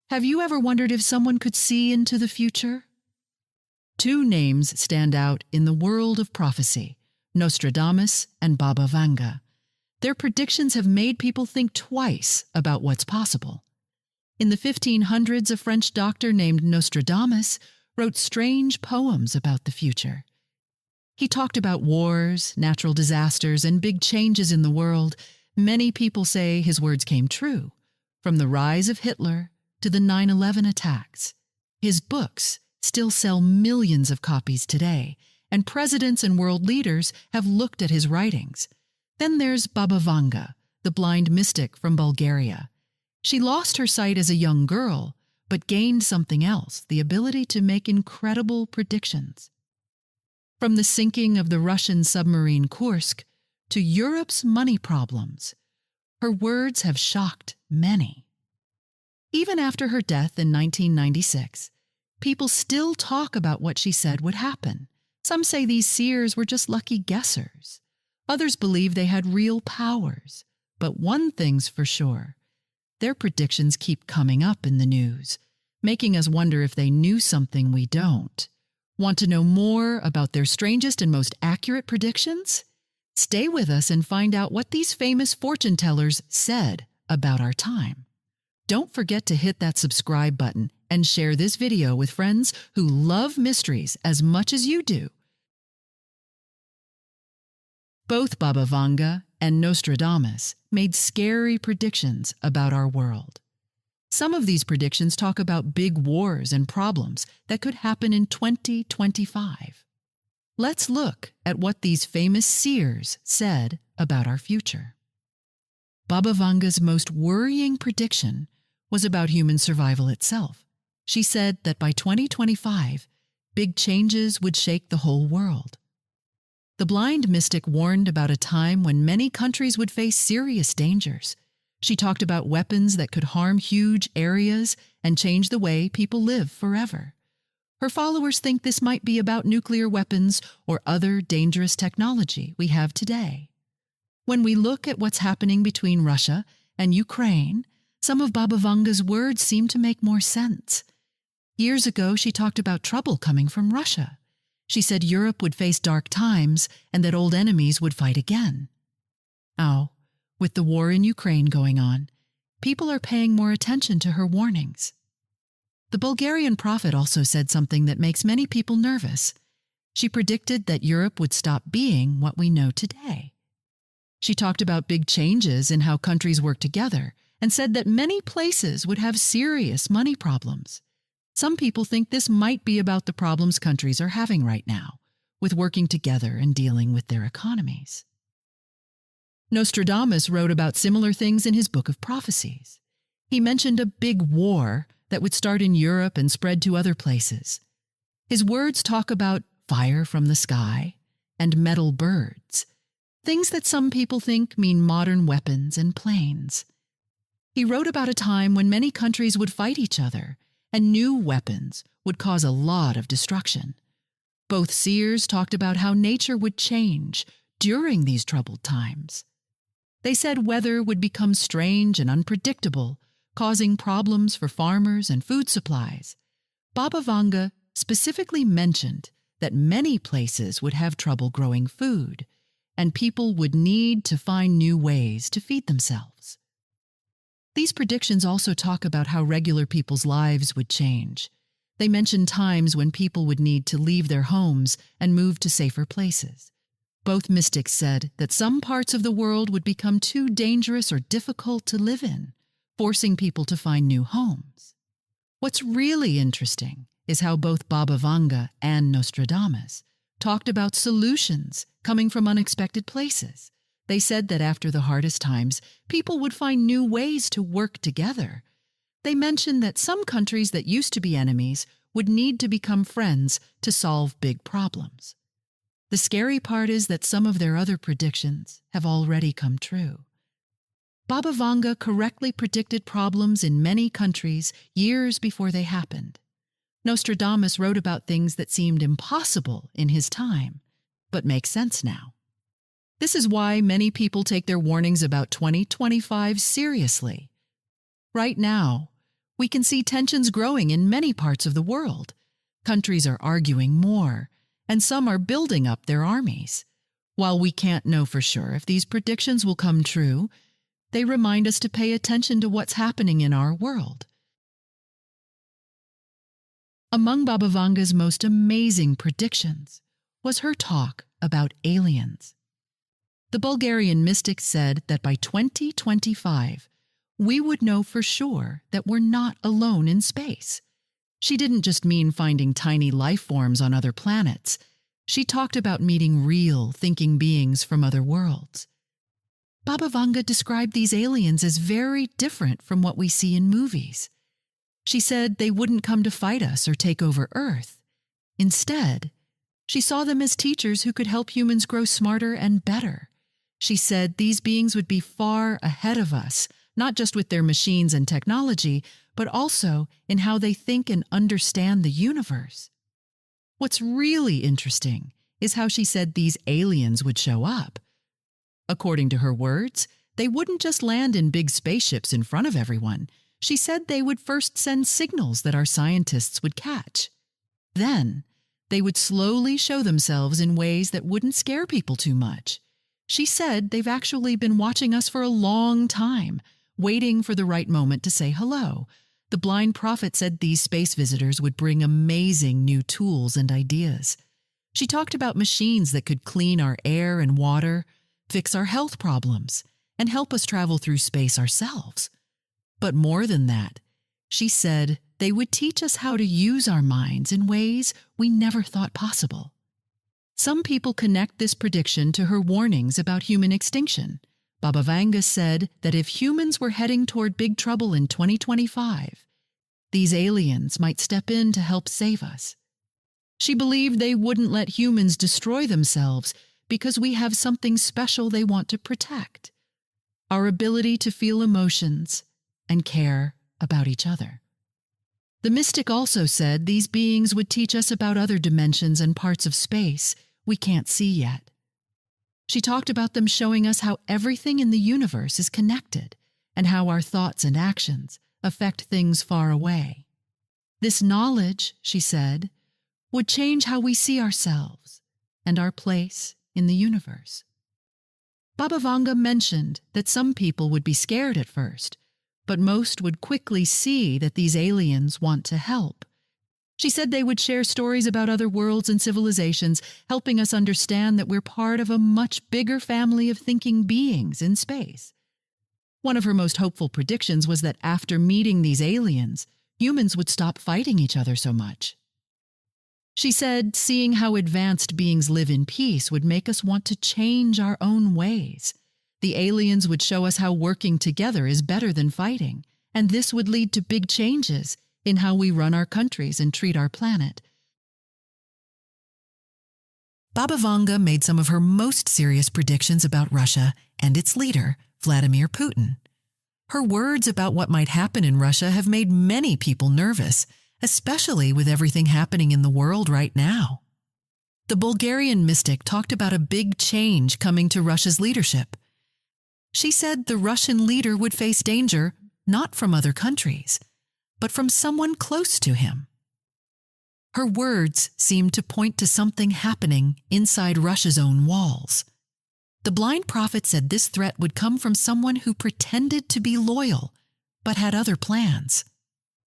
Have you ever wondered if someone could see into the future? Two names stand out in the world of prophecy: Nostradamus and Baba Vanga. Their predictions have made people think twice about what's possible. In the 1500s, a French doctor named Nostradamus wrote strange poems about the future. He talked about wars, natural disasters, and big changes in the world. Many people say his words came true, from the rise of Hitler to the 9/11 attacks. His books still sell millions of copies today, and presidents and world leaders have looked at his writings. Then there's Baba Vanga, the blind mystic from Bulgaria. She lost her sight as a young girl, but gained something else: the ability to make incredible predictions. From the sinking of the Russian submarine Kursk to Europe's money problems, her words have shocked many. Even after her death in 1996, people still talk about what she said would happen. Some say these seers were just lucky guessers. Others believe they had real powers. But one thing's for sure: their predictions keep coming up in the news, making us wonder if they knew something we don't. Want to know more about their strangest and most accurate predictions? Stay with us and find out what these famous fortune tellers said about our time. Don't forget to hit that subscribe button and share this video with friends who love mysteries as much as you do. Both Baba Vanga and Nostradamus made scary predictions about our world. Some of these predictions talk about big wars and problems that could happen in 2025. Let's look at what these famous seers said about our future. Baba Vanga's most worrying prediction was about human survival itself. She said that by 2025, big changes would shake the whole world. The blind mystic warned about a time when many countries would face serious dangers. She talked about weapons that could harm huge areas and change the way people live forever. Her followers think this might be about nuclear weapons or other dangerous technology we have today. When we look at what's happening between Russia and Ukraine, some of Baba Vanga's words seem to make more sense. Years ago, she talked about trouble coming from Russia. She said Europe would face dark times and that old enemies would fight again. Now, with the war in Ukraine going on, people are paying more attention to her warnings. The Bulgarian prophet also said something that makes many people nervous. She predicted that Europe would stop being what we know today. She talked about big changes in how countries work together and said that many places would have serious money problems. Some people think this might be about the problems countries are having right now, with working together and dealing with their economies. Nostradamus wrote about similar things in his book of Prophecies. He mentioned a big war that would start in Europe and spread to other places. His words talk about fire from the sky and metal birds, things that some people think mean modern weapons and planes. He wrote about a time when many countries would fight each other, and new weapons would cause a lot of destruction. Both seers talked about how nature would change during these troubled times. They said weather would become strange and unpredictable, causing problems for farmers and food supplies. Baba Vanga specifically mentioned that many places would have trouble growing food, and people would need to find new ways to feed themselves. These predictions also talk about how regular people's lives would change. They mention times when people would need to leave their homes and move to safer places. Both mystics said that some parts of the world would become too dangerous or difficult to live in, forcing people to find new homes. What's really interesting is how both Baba Vanga and Nostradamus talked about solutions coming from unexpected places. They said that after the hardest times, people would find new ways to work together. They mentioned that some countries that used to be enemies would need to become friends to solve big problems. The scary part is that some of their other predictions have already come true. Baba Vanga correctly predicted problems in many countries years before they happened. Nostradamus wrote about things that seemed impossible in his time, but make sense now. This is why many people take their warnings about 2025 seriously. Right now, We can see tensions growing in many parts of the world. Countries are arguing more, and some are building up their armies. While we can't know for sure if these predictions will come true, they remind us to pay attention to what's happening in our world. Among Baba Vanga's most amazing predictions was her talk about aliens. The Bulgarian mystic said that by 2025, we would know for sure that we're not alone in space. She didn't just mean finding tiny life forms on other planets. She talked about meeting real, thinking beings from other worlds. Baba Vanga described these aliens as very different from what we see in movies. She said they wouldn't come to fight us or take over Earth. Instead, she saw them as teachers who could help humans grow smarter and better. She said these beings would be far ahead of us, not just with their machines and technology, but also in how they think and understand the universe. What's really interesting is how she said these aliens would show up. According to her words, they wouldn't just land in big spaceships in front of everyone. She said they would first send signals that our scientists would catch. Then, they would slowly show themselves in ways that wouldn't scare people too much. She said they've actually been watching us for a long time, waiting for the right moment to say hello. The blind prophet said these space visitors would bring amazing new tools and ideas. She talked about machines that could clean our air and water, fix our health problems, and help us travel through space ourselves. But more than that, she said they would teach us how to use our minds in ways we never thought possible. Some people connect this prediction to her warnings about human extinction. Baba Vanga said that if humans were heading toward big trouble in 2025, these aliens might step in to help save us. She believed they wouldn't let humans destroy themselves because we have something special they want to protect: our ability to feel emotions and care about each other. The mystic also said these beings would teach us about other dimensions and parts of space we can't see yet. She talked about them showing us how everything in the universe is connected and how our thoughts and actions affect things far away. This knowledge, she said, would change how we see ourselves and our place in the universe. Baba Vanga mentioned that some people would be scared at first, but most would quickly see that these aliens want to help. She said they would share stories about other worlds and civilizations, helping us understand that we're part of a much bigger family of thinking beings in space. One of her most hopeful predictions was that after meeting these aliens, humans would stop fighting each other so much. She said seeing how advanced beings live in peace would make us want to change our own ways. The aliens would show us how working together is better than fighting, and this would lead to big changes in how we run our countries and treat our planet. Baba Vanga made some of her most serious predictions about Russia and its leader, Vladimir Putin. Her words about what might happen in Russia have made many people nervous, especially with everything happening in the world right now. The Bulgarian mystic talked about a big change coming to Russia's leadership. She said the Russian leader would face danger not from other countries, but from someone close to him. Her words seemed to point to something happening inside Russia's own walls. The blind prophet said this threat would come from someone who pretended to be loyal, but had other plans.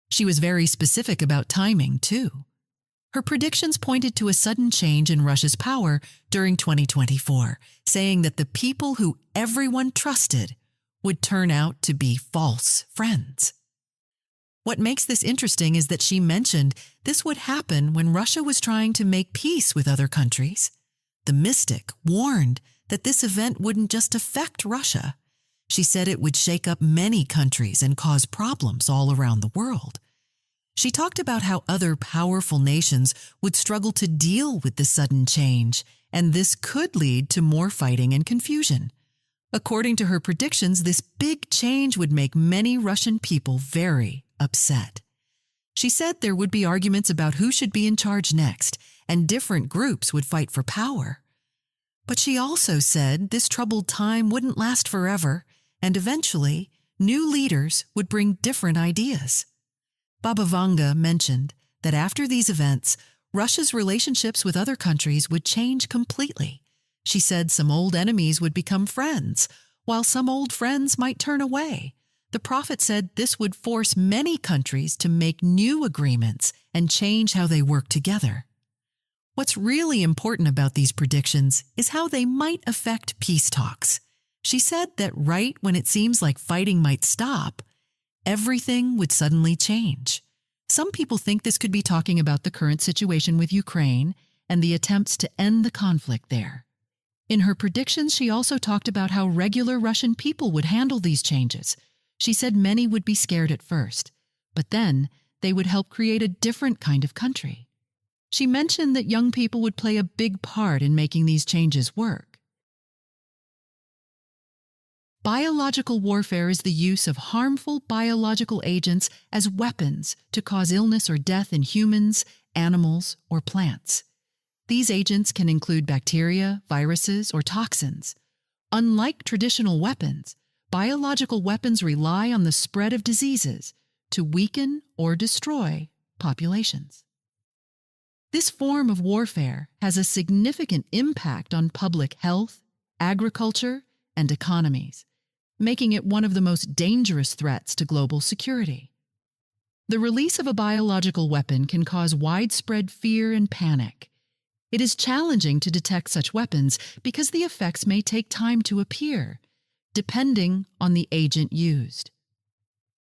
She was very specific about timing, too. Her predictions pointed to a sudden change in Russia's power during 2024, saying that the people who everyone trusted would turn out to be false friends. What makes this interesting is that she mentioned this would happen when Russia was trying to make peace with other countries. The mystic warned that this event wouldn't just affect Russia. She said it would shake up many countries and cause problems all around the world. She talked about how other powerful nations would struggle to deal with the sudden change, and this could lead to more fighting and confusion. According to her predictions, this big change would make many Russian people very upset. She said there would be arguments about who should be in charge next, and different groups would fight for power. But she also said this troubled time wouldn't last forever, and eventually, new leaders would bring different ideas. Baba Vanga mentioned that after these events, Russia's relationships with other countries would change completely. She said some old enemies would become friends, while some old friends might turn away. The prophet said this would force many countries to make new agreements and change how they work together. What's really important about these predictions is how they might affect peace talks. She said that right when it seems like fighting might stop, everything would suddenly change. Some people think this could be talking about the current situation with Ukraine and the attempts to end the conflict there. In her predictions, she also talked about how regular Russian people would handle these changes. She said many would be scared at first, but then they would help create a different kind of country. She mentioned that young people would play a big part in making these changes work. Biological warfare is the use of harmful biological agents as weapons to cause illness or death in humans, animals, or plants. These agents can include bacteria, viruses, or toxins. Unlike traditional weapons, biological weapons rely on the spread of diseases to weaken or destroy populations. This form of warfare has a significant impact on public health, agriculture, and economies, making it one of the most dangerous threats to global security. The release of a biological weapon can cause widespread fear and panic. It is challenging to detect such weapons because the effects may take time to appear, depending on the agent used.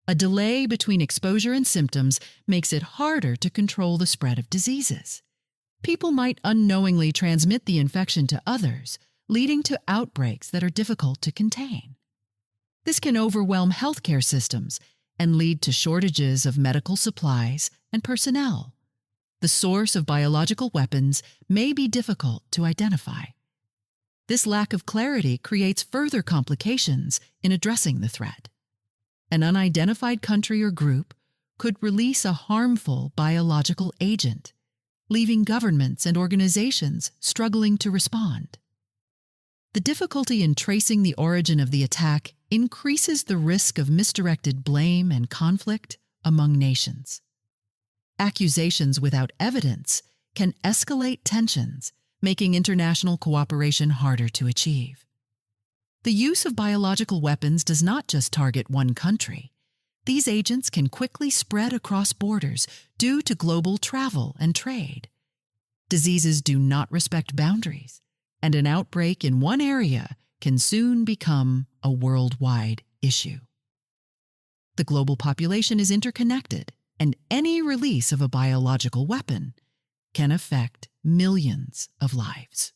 A delay between exposure and symptoms makes it harder to control the spread of diseases. People might unknowingly transmit the infection to others, leading to outbreaks that are difficult to contain. This can overwhelm healthcare systems and lead to shortages of medical supplies and personnel. The source of biological weapons may be difficult to identify. This lack of clarity creates further complications in addressing the threat. An unidentified country or group could release a harmful biological agent, leaving governments and organizations struggling to respond. The difficulty in tracing the origin of the attack increases the risk of misdirected blame and conflict among nations. Accusations without evidence can escalate tensions, making international cooperation harder to achieve. The use of biological weapons does not just target one country. These agents can quickly spread across borders due to global travel and trade. Diseases do not respect boundaries, and an outbreak in one area can soon become a worldwide issue. The global population is interconnected, and any release of a biological weapon can affect millions of lives.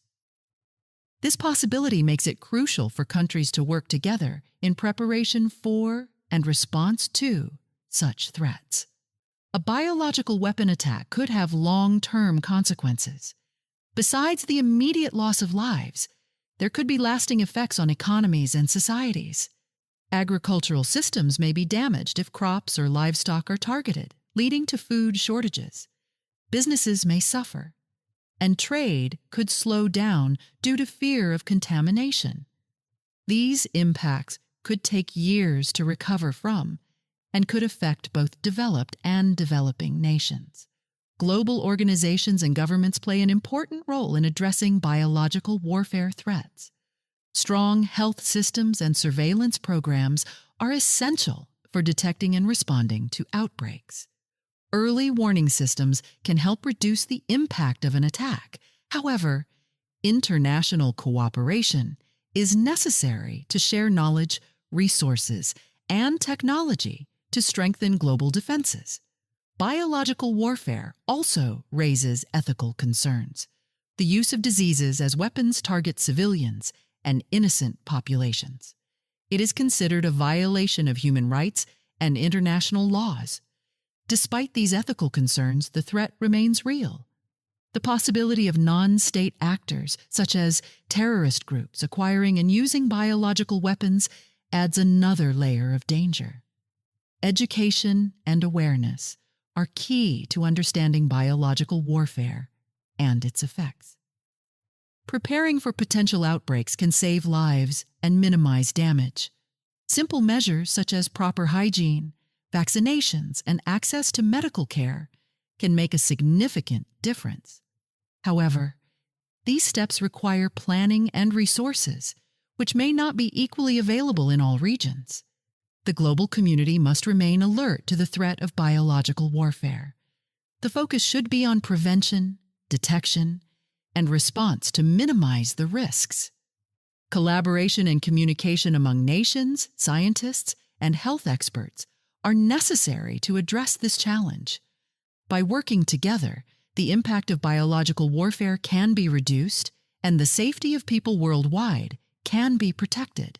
This possibility makes it crucial for countries to work together in preparation for and response to such threats. A biological weapon attack could have long-term consequences. Besides the immediate loss of lives, there could be lasting effects on economies and societies. Agricultural systems may be damaged if crops or livestock are targeted, leading to food shortages. Businesses may suffer, and trade could slow down due to fear of contamination. These impacts could take years to recover from and could affect both developed and developing nations. Global organizations and governments play an important role in addressing biological warfare threats. Strong health systems and surveillance programs are essential for detecting and responding to outbreaks. Early warning systems can help reduce the impact of an attack. However, international cooperation is necessary to share knowledge, resources, and technology to strengthen global defenses. Biological warfare also raises ethical concerns. The use of diseases as weapons targets civilians and innocent populations. It is considered a violation of human rights and international laws. Despite these ethical concerns, the threat remains real. The possibility of non-state actors, such as terrorist groups, acquiring and using biological weapons adds another layer of danger. Education and awareness are key to understanding biological warfare and its effects. Preparing for potential outbreaks can save lives and minimize damage. Simple measures such as proper hygiene, vaccinations, and access to medical care can make a significant difference. However, these steps require planning and resources, which may not be equally available in all regions. The global community must remain alert to the threat of biological warfare. The focus should be on prevention, detection, and response to minimize the risks. Collaboration and communication among nations, scientists, and health experts are necessary to address this challenge. By working together, the impact of biological warfare can be reduced and the safety of people worldwide can be protected.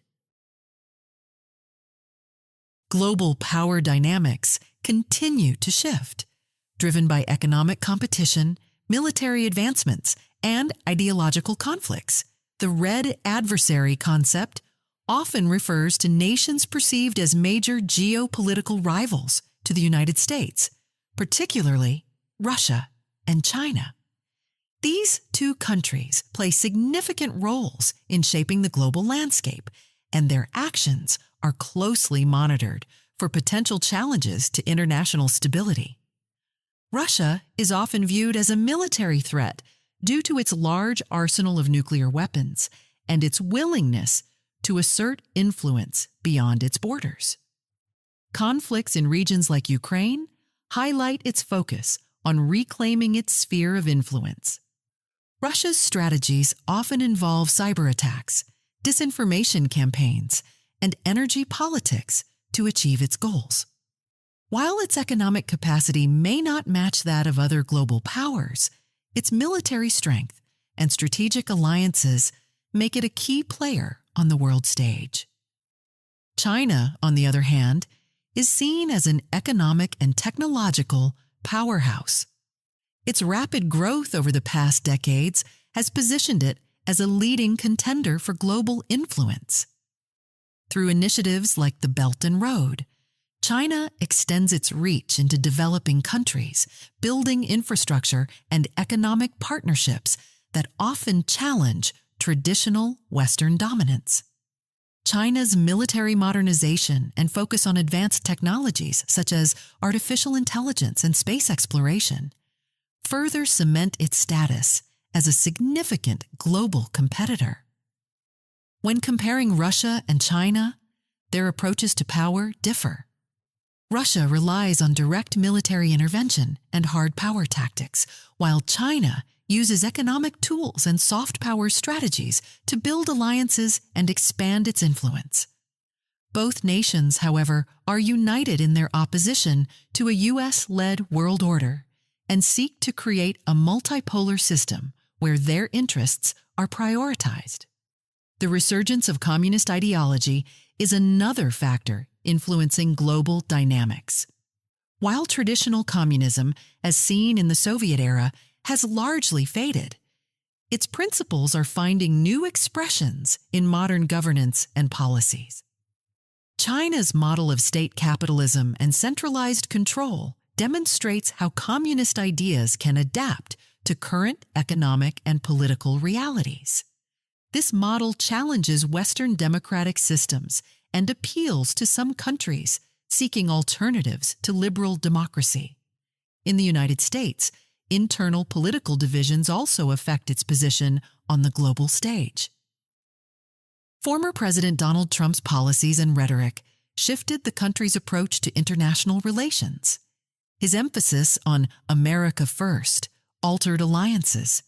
Global power dynamics continue to shift, driven by economic competition, military advancements, and ideological conflicts. The red adversary concept often refers to nations perceived as major geopolitical rivals to the United States, particularly Russia and China. These two countries play significant roles in shaping the global landscape, and their actions are closely monitored for potential challenges to international stability. Russia is often viewed as a military threat due to its large arsenal of nuclear weapons and its willingness to assert influence beyond its borders. Conflicts in regions like Ukraine highlight its focus on reclaiming its sphere of influence. Russia's strategies often involve cyber attacks, disinformation campaigns, and energy politics to achieve its goals. While its economic capacity may not match that of other global powers, its military strength and strategic alliances make it a key player on the world stage. China, on the other hand, is seen as an economic and technological powerhouse. Its rapid growth over the past decades has positioned it as a leading contender for global influence. Through initiatives like the Belt and Road, China extends its reach into developing countries, building infrastructure and economic partnerships that often challenge traditional Western dominance. China's military modernization and focus on advanced technologies such as artificial intelligence and space exploration further cement its status as a significant global competitor. When comparing Russia and China, their approaches to power differ. Russia relies on direct military intervention and hard power tactics, while China uses economic tools and soft power strategies to build alliances and expand its influence. Both nations, however, are united in their opposition to a U.S.-led world order and seek to create a multipolar system where their interests are prioritized. The resurgence of communist ideology is another factor influencing global dynamics. While traditional communism, as seen in the Soviet era, has largely faded, its principles are finding new expressions in modern governance and policies. China's model of state capitalism and centralized control demonstrates how communist ideas can adapt to current economic and political realities. This model challenges Western democratic systems and appeals to some countries seeking alternatives to liberal democracy. In the United States, internal political divisions also affect its position on the global stage. Former President Donald Trump's policies and rhetoric shifted the country's approach to international relations. His emphasis on America First altered alliances,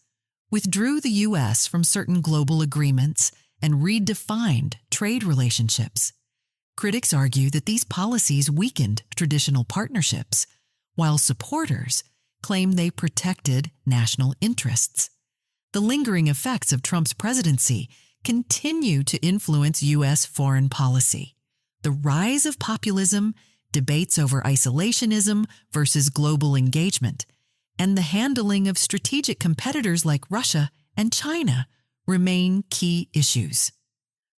withdrew the U.S. from certain global agreements, and redefined trade relationships. Critics argue that these policies weakened traditional partnerships, while supporters claim they protected national interests. The lingering effects of Trump's presidency continue to influence U.S. foreign policy. The rise of populism, debates over isolationism versus global engagement, and the handling of strategic competitors like Russia and China remain key issues.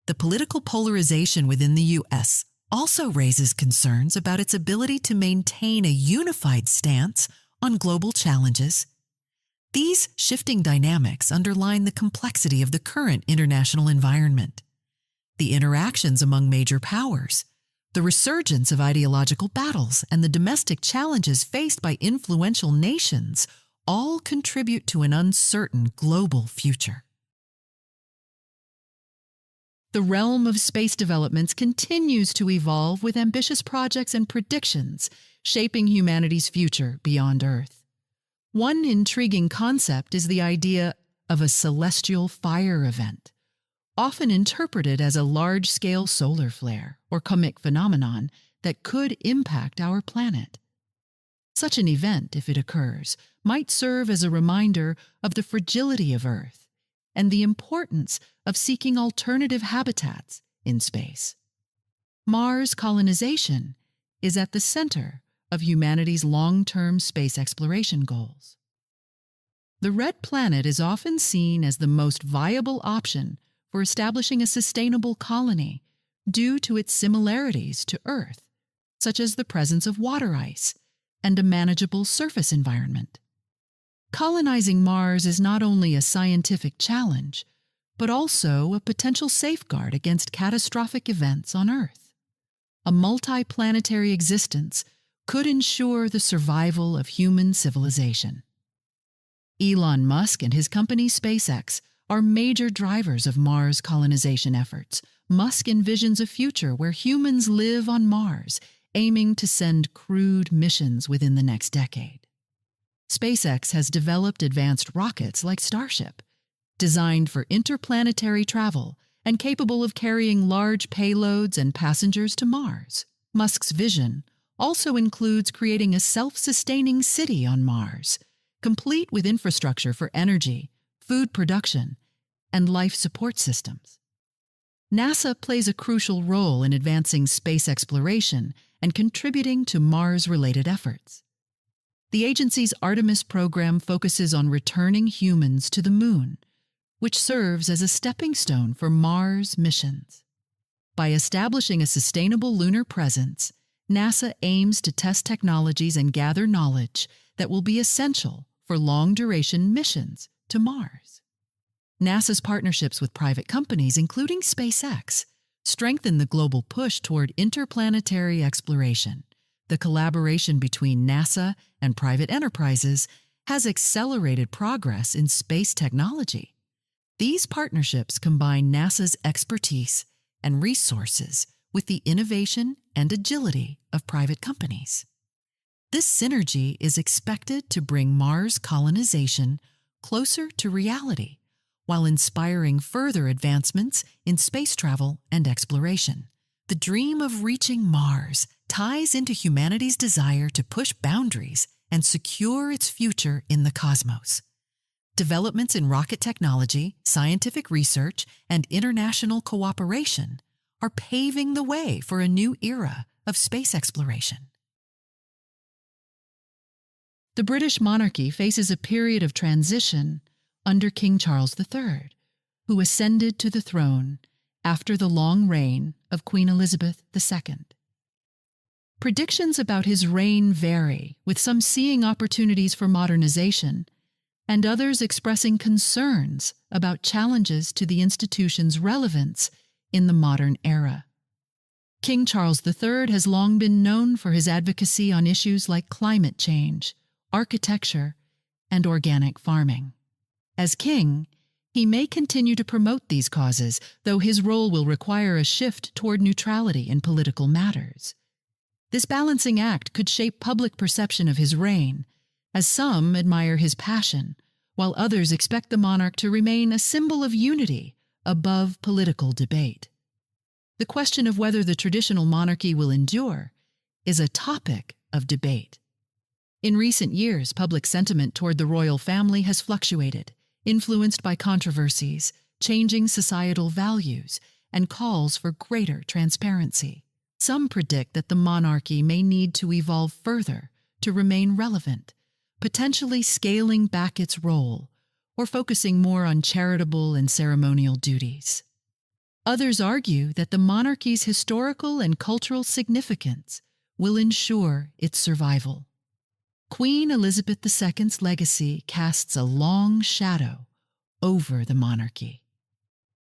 The political polarization within the U.S. also raises concerns about its ability to maintain a unified stance on global challenges. These shifting dynamics underline the complexity of the current international environment. The interactions among major powers, The resurgence of ideological battles and the domestic challenges faced by influential nations all contribute to an uncertain global future. The realm of space developments continues to evolve with ambitious projects and predictions shaping humanity's future beyond Earth. One intriguing concept is the idea of a celestial fire event, often interpreted as a large-scale solar flare or cosmic phenomenon that could impact our planet. Such an event, if it occurs, might serve as a reminder of the fragility of Earth and the importance of seeking alternative habitats in space. Mars colonization is at the center of humanity's long-term space exploration goals. The red planet is often seen as the most viable option for establishing a sustainable colony due to its similarities to Earth, such as the presence of water ice and a manageable surface environment. Colonizing Mars is not only a scientific challenge, but also a potential safeguard against catastrophic events on Earth. A multi-planetary existence could ensure the survival of human civilization. Elon Musk and his company SpaceX are major drivers of Mars colonization efforts. Musk envisions a future where humans live on Mars, aiming to send crewed missions within the next decade. SpaceX has developed advanced rockets like Starship, designed for interplanetary travel and capable of carrying large payloads and passengers to Mars. Musk's vision also includes creating a self-sustaining city on Mars, complete with infrastructure for energy, food production, and life support systems. NASA plays a crucial role in advancing space exploration and contributing to Mars-related efforts. The agency's Artemis program focuses on returning humans to the Moon, which serves as a stepping stone for Mars missions. By establishing a sustainable lunar presence, NASA aims to test technologies and gather knowledge that will be essential for long-duration missions to Mars. NASA's partnerships with private companies, including SpaceX, strengthen the global push toward interplanetary exploration. The collaboration between NASA and private enterprises has accelerated progress in space technology. These partnerships combine NASA's expertise and resources with the innovation and agility of private companies. This synergy is expected to bring Mars colonization closer to reality, while inspiring further advancements in space travel and exploration. The dream of reaching Mars ties into humanity's desire to push boundaries and secure its future in the cosmos. Developments in rocket technology, scientific research, and international cooperation are paving the way for a new era of space exploration. The British monarchy faces a period of transition under King Charles III, who ascended to the throne after the long reign of Queen Elizabeth II. Predictions about his reign vary, with some seeing opportunities for modernization and others expressing concerns about challenges to the institution's relevance in the modern era. King Charles III has long been known for his advocacy on issues like climate change, architecture, and organic farming. As king, he may continue to promote these causes, though his role will require a shift toward neutrality in political matters. This balancing act could shape public perception of his reign, as some admire his passion, while others expect the monarch to remain a symbol of unity above political debate. The question of whether the traditional monarchy will endure is a topic of debate. In recent years, public sentiment toward the royal family has fluctuated, influenced by controversies, changing societal values, and calls for greater transparency. Some predict that the monarchy may need to evolve further to remain relevant, potentially scaling back its role or focusing more on charitable and ceremonial duties. Others argue that the monarchy's historical and cultural significance will ensure its survival. Queen Elizabeth II's legacy casts a long shadow over the monarchy.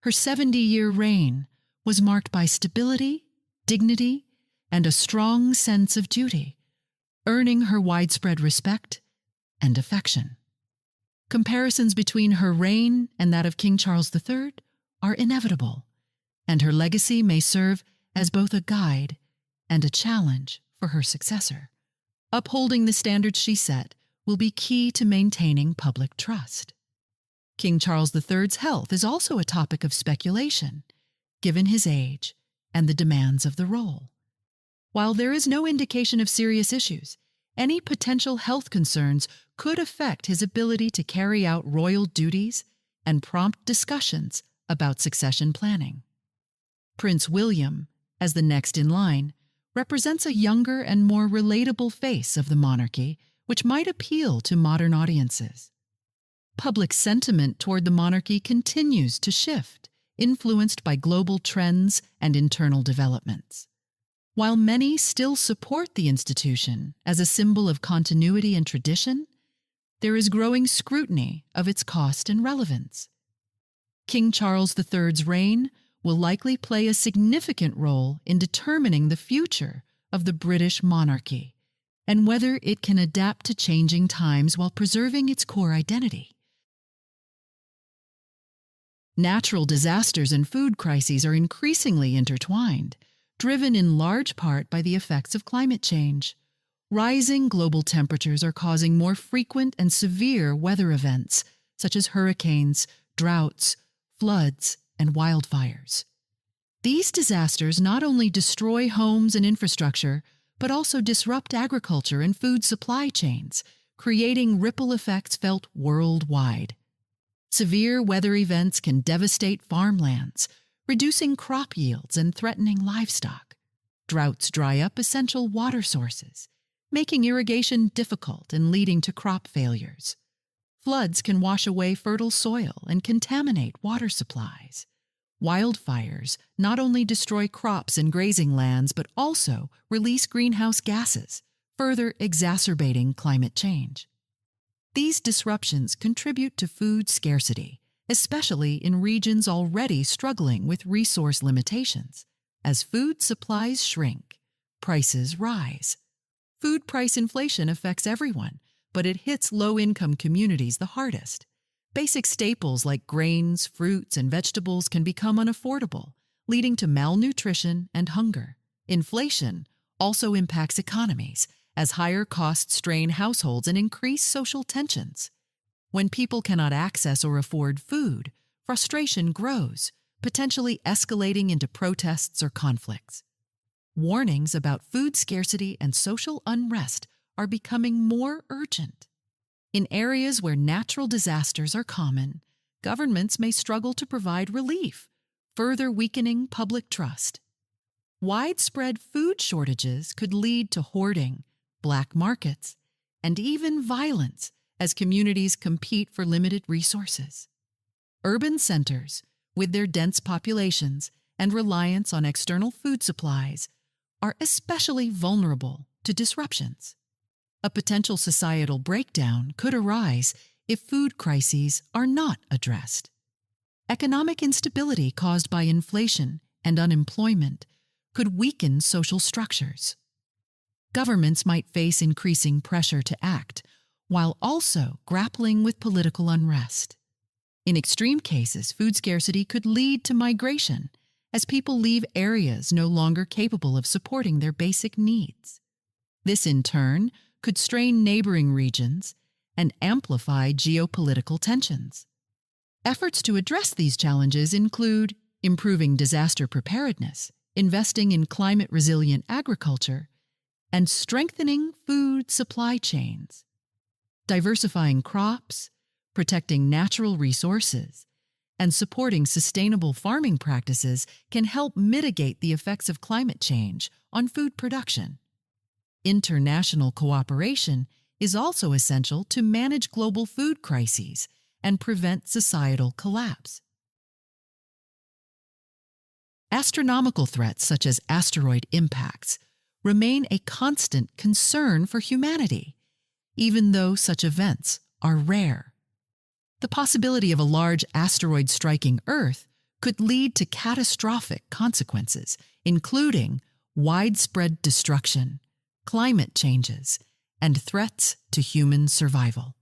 Her 70-year reign was marked by stability, dignity, and a strong sense of duty, earning her widespread respect and affection. Comparisons between her reign and that of King Charles III are inevitable, and her legacy may serve as both a guide and a challenge for her successor. Upholding the standards she set will be key to maintaining public trust. King Charles III's health is also a topic of speculation, given his age and the demands of the role. While there is no indication of serious issues, any potential health concerns could affect his ability to carry out royal duties and prompt discussions about succession planning. Prince William, as the next in line, represents a younger and more relatable face of the monarchy, which might appeal to modern audiences. Public sentiment toward the monarchy continues to shift, influenced by global trends and internal developments. While many still support the institution as a symbol of continuity and tradition, there is growing scrutiny of its cost and relevance. King Charles III's reign will likely play a significant role in determining the future of the British monarchy and whether it can adapt to changing times while preserving its core identity. Natural disasters and food crises are increasingly intertwined, driven in large part by the effects of climate change. Rising global temperatures are causing more frequent and severe weather events, such as hurricanes, droughts, floods, and wildfires. These disasters not only destroy homes and infrastructure, but also disrupt agriculture and food supply chains, creating ripple effects felt worldwide. Severe weather events can devastate farmlands, reducing crop yields and threatening livestock. Droughts dry up essential water sources, making irrigation difficult and leading to crop failures. Floods can wash away fertile soil and contaminate water supplies. Wildfires not only destroy crops and grazing lands, but also release greenhouse gases, further exacerbating climate change. These disruptions contribute to food scarcity, especially in regions already struggling with resource limitations. As food supplies shrink, prices rise. Food price inflation affects everyone, but it hits low-income communities the hardest. Basic staples like grains, fruits, and vegetables can become unaffordable, leading to malnutrition and hunger. Inflation also impacts economies, as higher costs strain households and increase social tensions. When people cannot access or afford food, frustration grows, potentially escalating into protests or conflicts. Warnings about food scarcity and social unrest are becoming more urgent. In areas where natural disasters are common, governments may struggle to provide relief, further weakening public trust. Widespread food shortages could lead to hoarding, black markets, and even violence as communities compete for limited resources. Urban centers, with their dense populations and reliance on external food supplies, are especially vulnerable to disruptions. A potential societal breakdown could arise if food crises are not addressed. Economic instability caused by inflation and unemployment could weaken social structures. Governments might face increasing pressure to act, while also grappling with political unrest. In extreme cases, food scarcity could lead to migration, as people leave areas no longer capable of supporting their basic needs. This, in turn, could strain neighboring regions and amplify geopolitical tensions. Efforts to address these challenges include improving disaster preparedness, investing in climate-resilient agriculture, and strengthening food supply chains. Diversifying crops, protecting natural resources, and supporting sustainable farming practices can help mitigate the effects of climate change on food production. International cooperation is also essential to manage global food crises and prevent societal collapse. Astronomical threats such as asteroid impacts remain a constant concern for humanity, even though such events are rare. The possibility of a large asteroid striking Earth could lead to catastrophic consequences, including widespread destruction, climate changes, and threats to human survival.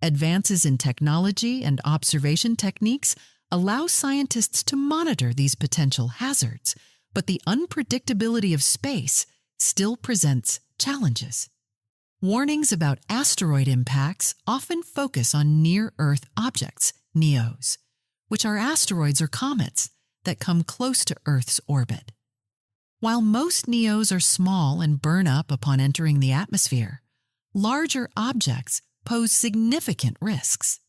Advances in technology and observation techniques allow scientists to monitor these potential hazards, but the unpredictability of space still presents challenges. Warnings about asteroid impacts often focus on near-Earth objects, NEOs, which are asteroids or comets that come close to Earth's orbit. While most NEOs are small and burn up upon entering the atmosphere, larger objects pose significant risks.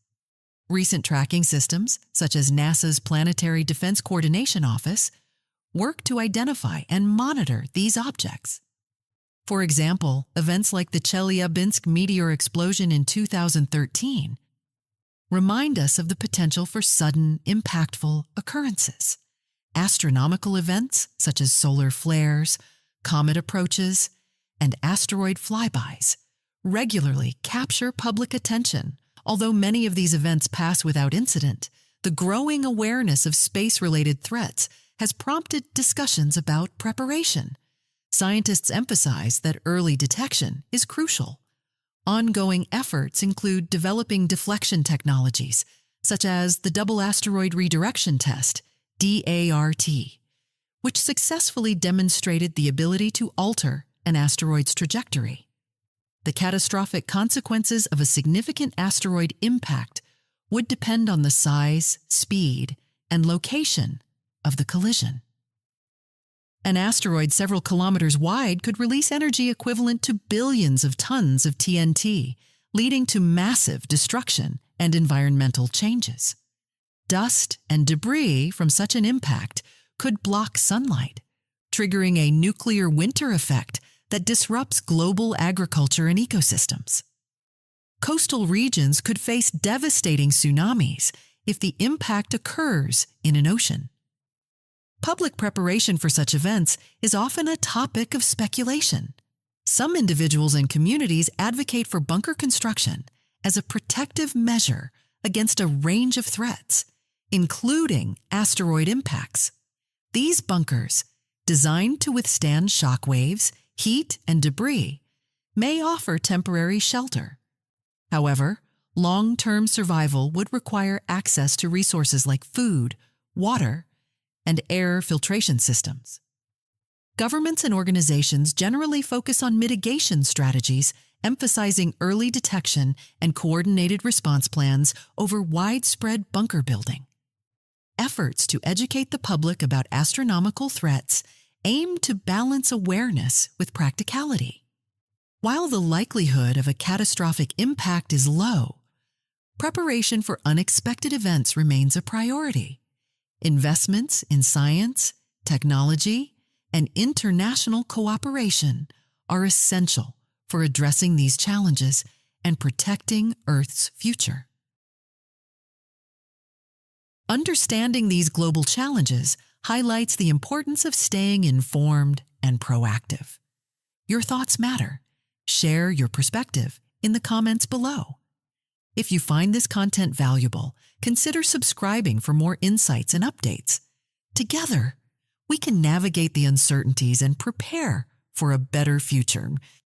Recent tracking systems, such as NASA's Planetary Defense Coordination Office, work to identify and monitor these objects. For example, events like the Chelyabinsk meteor explosion in 2013 remind us of the potential for sudden, impactful occurrences. Astronomical events, such as solar flares, comet approaches, and asteroid flybys, regularly capture public attention. Although many of these events pass without incident, the growing awareness of space-related threats has prompted discussions about preparation. Scientists emphasize that early detection is crucial. Ongoing efforts include developing deflection technologies, such as the Double Asteroid Redirection Test, DART, which successfully demonstrated the ability to alter an asteroid's trajectory. The catastrophic consequences of a significant asteroid impact would depend on the size, speed, and location of the collision. An asteroid several kilometers wide could release energy equivalent to billions of tons of TNT, leading to massive destruction and environmental changes. Dust and debris from such an impact could block sunlight, triggering a nuclear winter effect that disrupts global agriculture and ecosystems. Coastal regions could face devastating tsunamis if the impact occurs in an ocean. Public preparation for such events is often a topic of speculation. Some individuals and communities advocate for bunker construction as a protective measure against a range of threats, including asteroid impacts. These bunkers, designed to withstand shock waves, heat, and debris, may offer temporary shelter. However, long-term survival would require access to resources like food, water, and air filtration systems. Governments and organizations generally focus on mitigation strategies, emphasizing early detection and coordinated response plans over widespread bunker building. Efforts to educate the public about astronomical threats aim to balance awareness with practicality. While the likelihood of a catastrophic impact is low, preparation for unexpected events remains a priority. Investments in science, technology, and international cooperation are essential for addressing these challenges and protecting Earth's future. Understanding these global challenges highlights the importance of staying informed and proactive. Your thoughts matter. Share your perspective in the comments below. If you find this content valuable, consider subscribing for more insights and updates. Together, we can navigate the uncertainties and prepare for a better future.